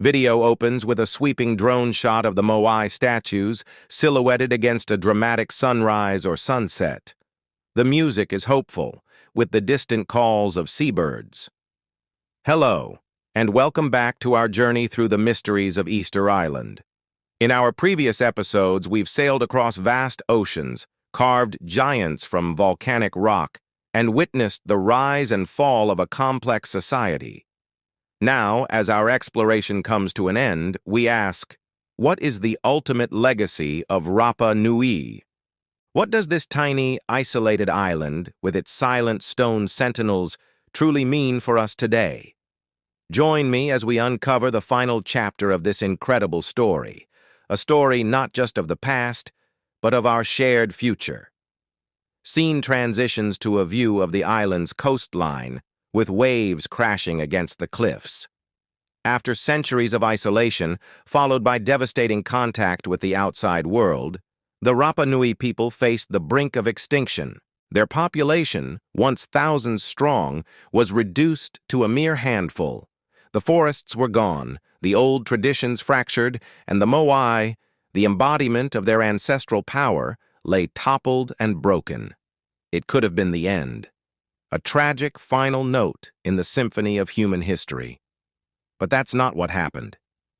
Video opens with a sweeping drone shot of the Moai statues, silhouetted against a dramatic sunrise or sunset. The music is hopeful, with the distant calls of seabirds. Hello, and welcome back to our journey through the mysteries of Easter Island. In our previous episodes, we've sailed across vast oceans, carved giants from volcanic rock, and witnessed the rise and fall of a complex society. Now, as our exploration comes to an end, we ask, what is the ultimate legacy of Rapa Nui? What does this tiny, isolated island, with its silent stone sentinels, truly mean for us today? Join me as we uncover the final chapter of this incredible story, a story not just of the past, but of our shared future. Scene transitions to a view of the island's coastline, with waves crashing against the cliffs. After centuries of isolation, followed by devastating contact with the outside world, the Rapa Nui people faced the brink of extinction. Their population, once thousands strong, was reduced to a mere handful. The forests were gone, the old traditions fractured, and the Moai, the embodiment of their ancestral power, lay toppled and broken. It could have been the end. A tragic final note in the symphony of human history. But that's not what happened.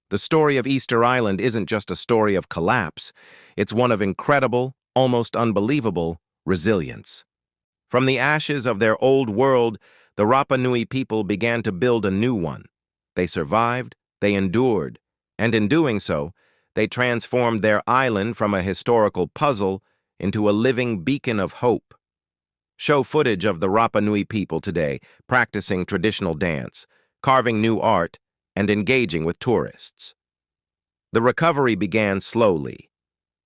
The story of Easter Island isn't just a story of collapse, it's one of incredible, almost unbelievable, resilience. From the ashes of their old world, the Rapa Nui people began to build a new one. They survived, they endured, and in doing so, they transformed their island from a historical puzzle into a living beacon of hope. Show footage of the Rapa Nui people today practicing traditional dance, carving new art, and engaging with tourists. The recovery began slowly.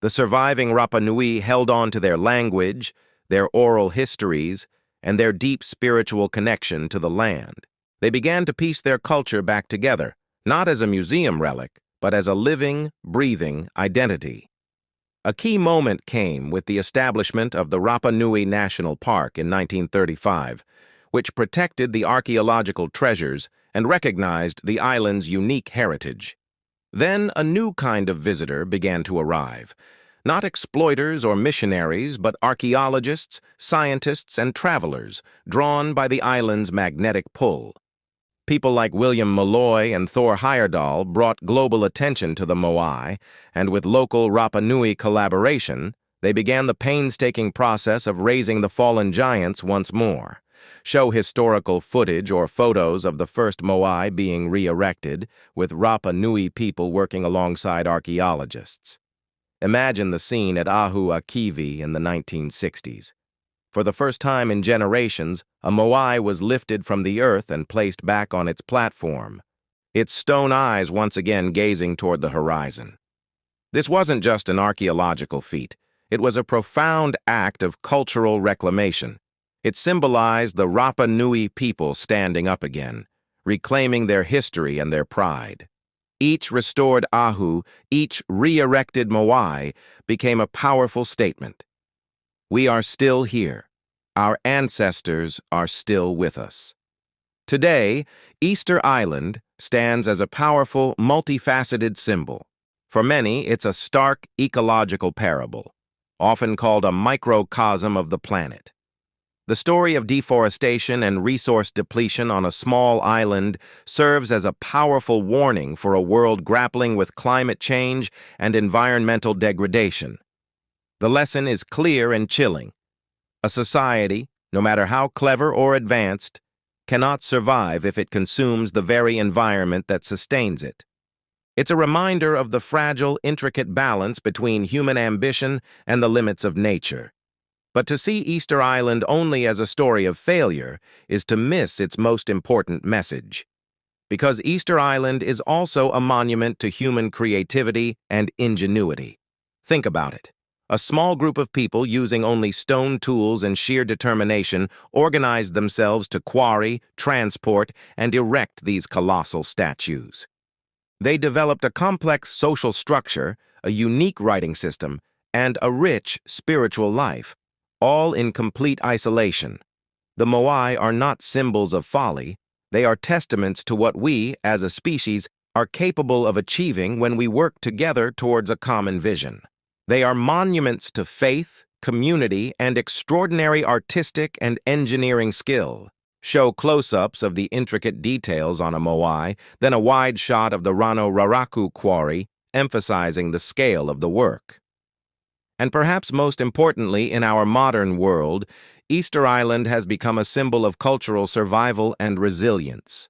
The surviving Rapa Nui held on to their language, their oral histories, and their deep spiritual connection to the land. They began to piece their culture back together, not as a museum relic, but as a living, breathing identity. A key moment came with the establishment of the Rapa Nui National Park in 1935, which protected the archaeological treasures and recognized the island's unique heritage. Then a new kind of visitor began to arrive. Not exploiters or missionaries, but archaeologists, scientists, and travelers, drawn by the island's magnetic pull. People like William Malloy and Thor Heyerdahl brought global attention to the Moai, and with local Rapa Nui collaboration, they began the painstaking process of raising the fallen giants once more. Show historical footage or photos of the first Moai being re-erected, with Rapa Nui people working alongside archaeologists. Imagine the scene at Ahu Akivi in the 1960s. For the first time in generations, a Moai was lifted from the earth and placed back on its platform, its stone eyes once again gazing toward the horizon. This wasn't just an archaeological feat. It was a profound act of cultural reclamation. It symbolized the Rapa Nui people standing up again, reclaiming their history and their pride. Each restored Ahu, each re-erected Moai, became a powerful statement. We are still here. Our ancestors are still with us. Today, Easter Island stands as a powerful, multifaceted symbol. For many, it's a stark ecological parable, often called a microcosm of the planet. The story of deforestation and resource depletion on a small island serves as a powerful warning for a world grappling with climate change and environmental degradation. The lesson is clear and chilling. A society, no matter how clever or advanced, cannot survive if it consumes the very environment that sustains it. It's a reminder of the fragile, intricate balance between human ambition and the limits of nature. But to see Easter Island only as a story of failure is to miss its most important message. Because Easter Island is also a monument to human creativity and ingenuity. Think about it. A small group of people using only stone tools and sheer determination organized themselves to quarry, transport, and erect these colossal statues. They developed a complex social structure, a unique writing system, and a rich spiritual life, all in complete isolation. The Moai are not symbols of folly, they are testaments to what we, as a species, are capable of achieving when we work together towards a common vision. They are monuments to faith, community, and extraordinary artistic and engineering skill. Show close-ups of the intricate details on a moai, then a wide shot of the Rano Raraku quarry, emphasizing the scale of the work. And perhaps most importantly, in our modern world, Easter Island has become a symbol of cultural survival and resilience.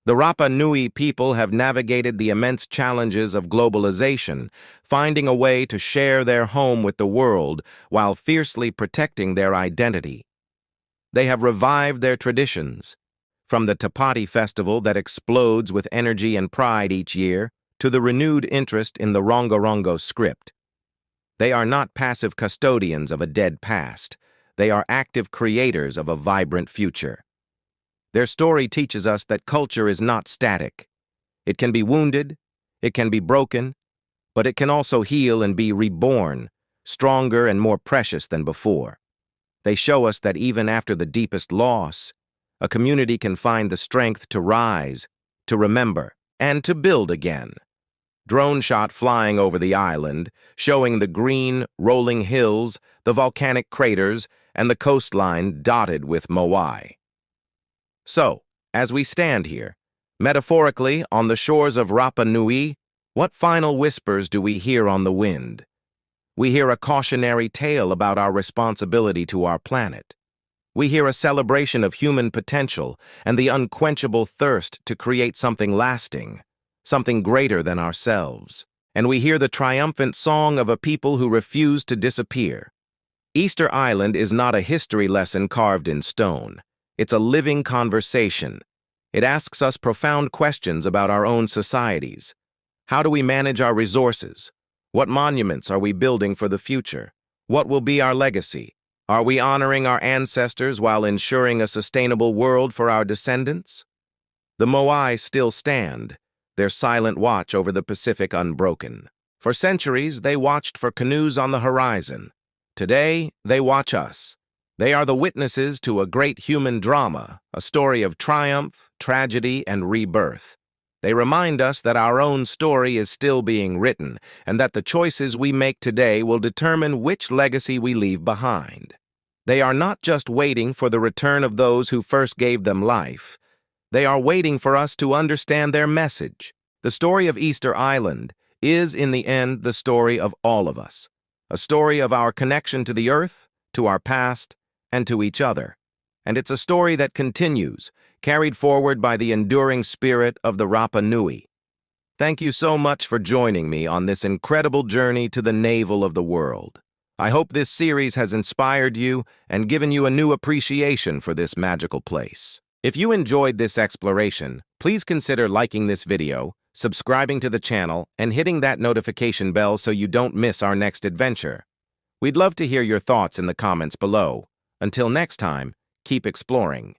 The Rapa Nui people have navigated the immense challenges of globalization, finding a way to share their home with the world while fiercely protecting their identity. They have revived their traditions, from the Tapati festival that explodes with energy and pride each year to the renewed interest in the Rongorongo script. They are not passive custodians of a dead past. They are active creators of a vibrant future. Their story teaches us that culture is not static. It can be wounded, it can be broken, but it can also heal and be reborn, stronger and more precious than before. They show us that even after the deepest loss, a community can find the strength to rise, to remember, and to build again. Drone shot flying over the island, showing the green, rolling hills, the volcanic craters, and the coastline dotted with moai. So, as we stand here, metaphorically on the shores of Rapa Nui, what final whispers do we hear on the wind? We hear a cautionary tale about our responsibility to our planet. We hear a celebration of human potential and the unquenchable thirst to create something lasting, something greater than ourselves. And we hear the triumphant song of a people who refuse to disappear. Easter Island is not a history lesson carved in stone. It's a living conversation. It asks us profound questions about our own societies. How do we manage our resources? What monuments are we building for the future? What will be our legacy? Are we honoring our ancestors while ensuring a sustainable world for our descendants? The Moai still stand, their silent watch over the Pacific unbroken. For centuries, they watched for canoes on the horizon. Today, they watch us. They are the witnesses to a great human drama, a story of triumph, tragedy, and rebirth. They remind us that our own story is still being written, and that the choices we make today will determine which legacy we leave behind. They are not just waiting for the return of those who first gave them life. They are waiting for us to understand their message. The story of Easter Island is, in the end, the story of all of us. A story of our connection to the earth, to our past, and to each other. And it's a story that continues, carried forward by the enduring spirit of the Rapa Nui. Thank you so much for joining me on this incredible journey to the navel of the world. I hope this series has inspired you and given you a new appreciation for this magical place. If you enjoyed this exploration, please consider liking this video, subscribing to the channel, and hitting that notification bell so you don't miss our next adventure. We'd love to hear your thoughts in the comments below. Until next time, keep exploring.